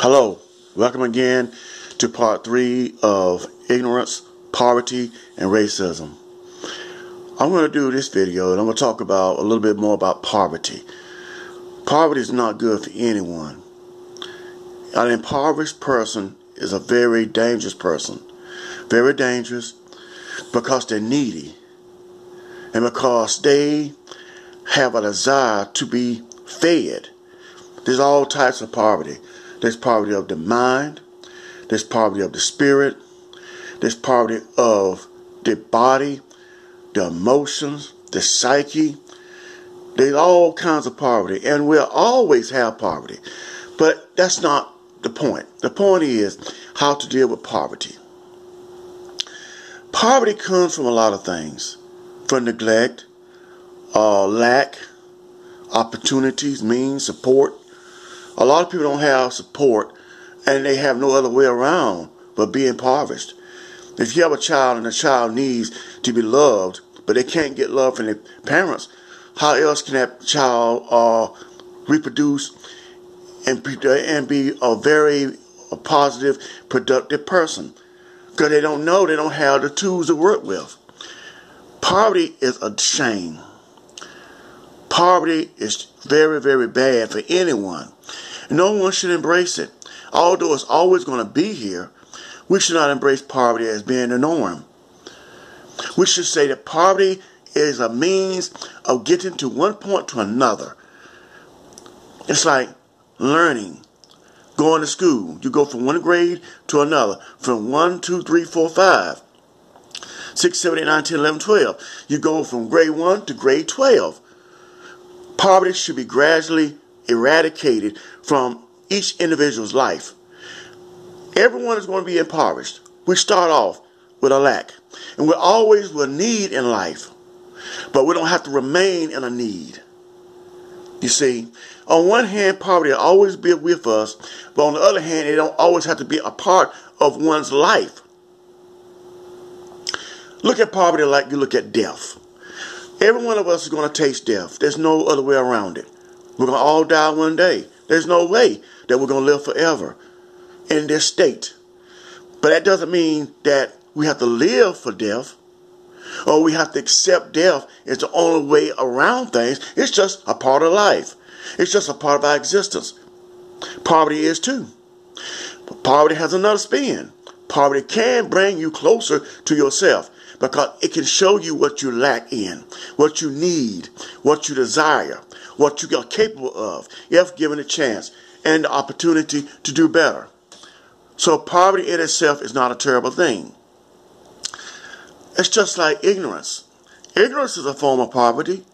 Hello, welcome again to part 3 of ignorance, poverty, and racism. I'm going to do this video and I'm going to talk about a little bit more about poverty. Poverty is not good for anyone. An impoverished person is a very dangerous person. Very dangerous because they're needy and because they have a desire to be fed. There's all types of poverty. There's poverty of the mind. There's poverty of the spirit. There's poverty of the body, the emotions, the psyche. There's all kinds of poverty, and we'll always have poverty. But that's not the point. The point is how to deal with poverty. Poverty comes from a lot of things. From neglect, lack, opportunities, means, support. A lot of people don't have support, and they have no other way around but being impoverished. If you have a child and the child needs to be loved, but they can't get love from their parents, how else can that child reproduce and be a very positive, productive person? Because they don't know, they don't have the tools to work with. Poverty is a shame. Poverty is very, very bad for anyone. No one should embrace it. Although it's always going to be here, we should not embrace poverty as being the norm. We should say that poverty is a means of getting to one point to another. It's like learning, going to school. You go from one grade to another, from 1, 2, 3, 4, 5, 6, 7, 8, 9, 10, 11, 12. You go from grade 1 to grade 12. Poverty should be gradually eradicated from each individual's life. Everyone is going to be impoverished. We start off with a lack. And we always will need in life. But we don't have to remain in a need. You see, on one hand, poverty will always be with us. But on the other hand, it don't always have to be a part of one's life. Look at poverty like you look at death. Every one of us is going to taste death. There's no other way around it. We're going to all die one day. There's no way that we're going to live forever in this state. But that doesn't mean that we have to live for death or we have to accept death as the only way around things. It's just a part of life. It's just a part of our existence. Poverty is too. But poverty has another spin. Poverty can bring you closer to yourself because it can show you what you lack in, what you need, what you desire, what you are capable of, if given a chance and the opportunity to do better. So poverty in itself is not a terrible thing. It's just like ignorance. Ignorance is a form of poverty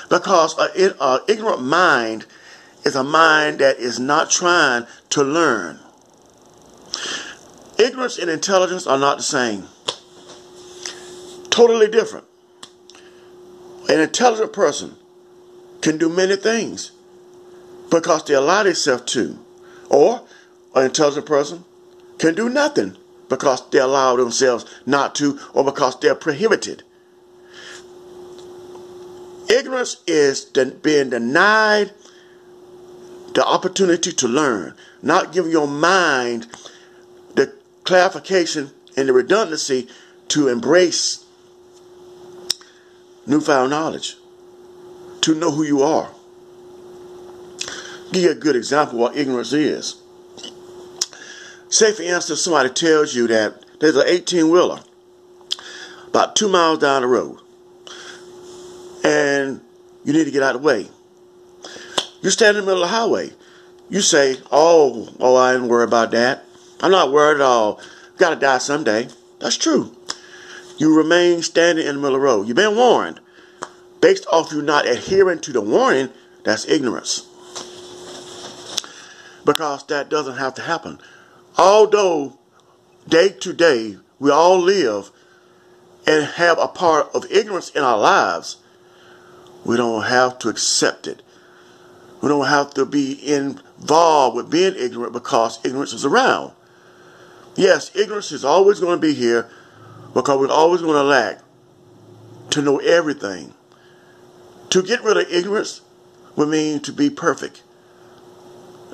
because an ignorant mind is a mind that is not trying to learn. Ignorance and intelligence are not the same. Totally different. An intelligent person can do many things because they allow themselves to. Or an intelligent person can do nothing because they allow themselves not to or because they're prohibited. Ignorance is being denied the opportunity to learn, not giving your mind the clarification and the redundancy to embrace newfound knowledge, to know who you are. Give you a good example of what ignorance is. Say, for instance, somebody tells you that there's an 18-wheeler about 2 miles down the road, and you need to get out of the way. You stand in the middle of the highway. You say, oh, I ain't worried about that. I'm not worried at all. Got to die someday. That's true. You remain standing in the middle of the road. You've been warned. Based off you not adhering to the warning, that's ignorance. Because that doesn't have to happen. Although day to day we all live and have a part of ignorance in our lives, we don't have to accept it. We don't have to be involved with being ignorant because ignorance is around. Yes, ignorance is always going to be here because we're always going to lack to know everything. To get rid of ignorance would mean to be perfect.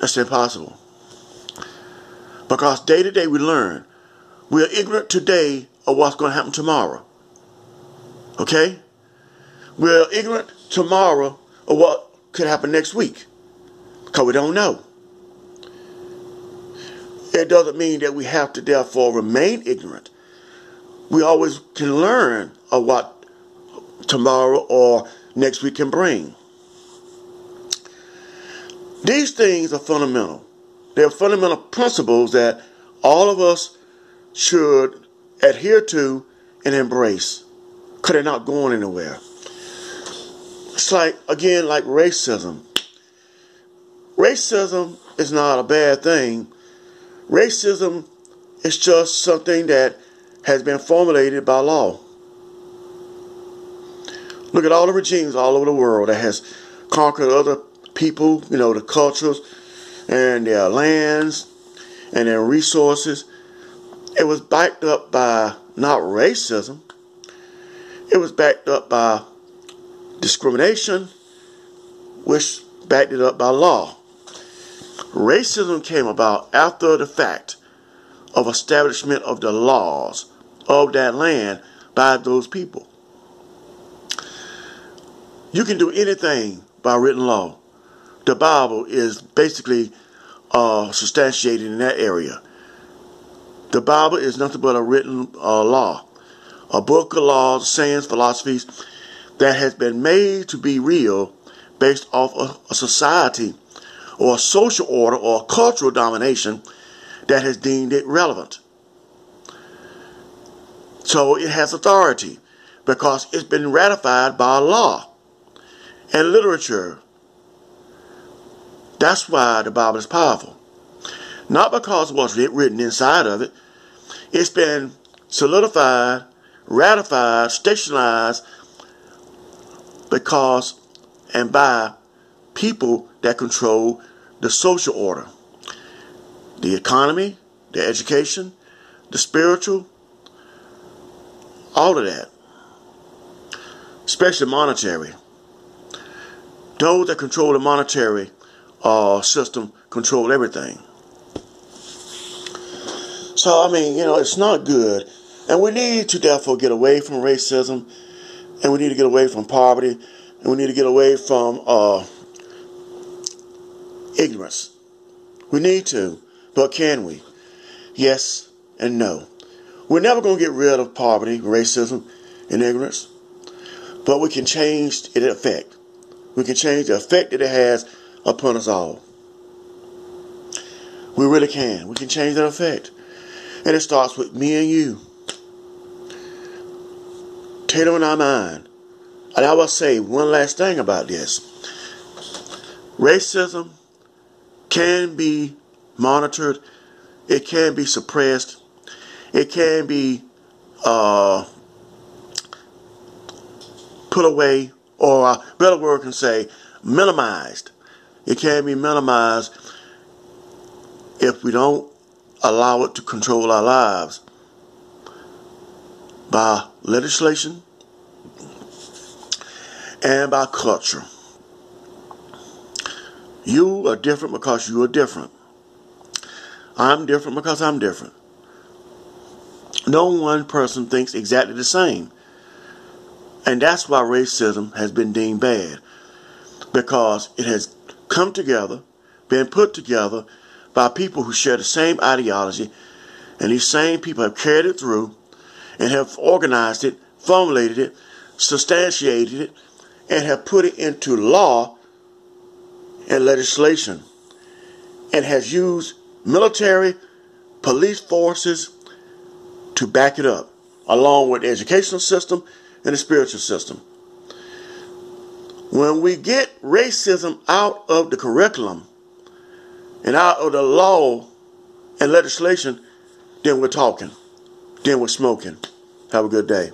That's impossible. Because day to day we learn. We are ignorant today of what's going to happen tomorrow. Okay? We're ignorant tomorrow of what could happen next week. Because we don't know. It doesn't mean that we have to therefore remain ignorant. We always can learn of what tomorrow or next week can bring. These things are fundamental. They're fundamental principles that all of us should adhere to and embrace, because they're not going anywhere. It's like, again, like racism. Racism is not a bad thing. Racism is just something that has been formulated by law. Look at all the regimes all over the world that has conquered other people, the cultures and their lands and their resources. It was backed up by not racism. It was backed up by discrimination, which backed it up by law. Racism came about after the fact of establishment of the laws of that land by those people. You can do anything by written law. The Bible is basically substantiated in that area. The Bible is nothing but a written law, a book of laws, sayings, philosophies that has been made to be real based off a society or a social order or a cultural domination that has deemed it relevant. So it has authority because it's been ratified by law and literature. That's why the Bible is powerful. Not because of what's written inside of it. It's been solidified, ratified, stationized because and by people that control the social order, the economy, the education, the spiritual, all of that, especially monetary. Those that control the monetary system control everything. So, it's not good. And we need to therefore get away from racism. And we need to get away from poverty. And we need to get away from ignorance. We need to. But can we? Yes and no. We're never going to get rid of poverty, racism, and ignorance. But we can change its effect. We can change the effect that it has upon us all. We really can. We can change that effect. And it starts with me and you. Take it on our mind. And I will say one last thing about this. Racism can be monitored. It can be suppressed. It can be put away, or a better word can say minimized. It can be minimized if we don't allow it to control our lives by legislation and by culture. You are different because you are different. I'm different because I'm different. No one person thinks exactly the same. And that's why racism has been deemed bad. Because it has come together, been put together by people who share the same ideology. And these same people have carried it through and have organized it, formulated it, substantiated it, and have put it into law and legislation. And has used military, police forces to back it up, along with the educational system and the spiritual system. When we get racism out of the curriculum and out of the law and legislation, then we're talking. Then we're smoking. Have a good day.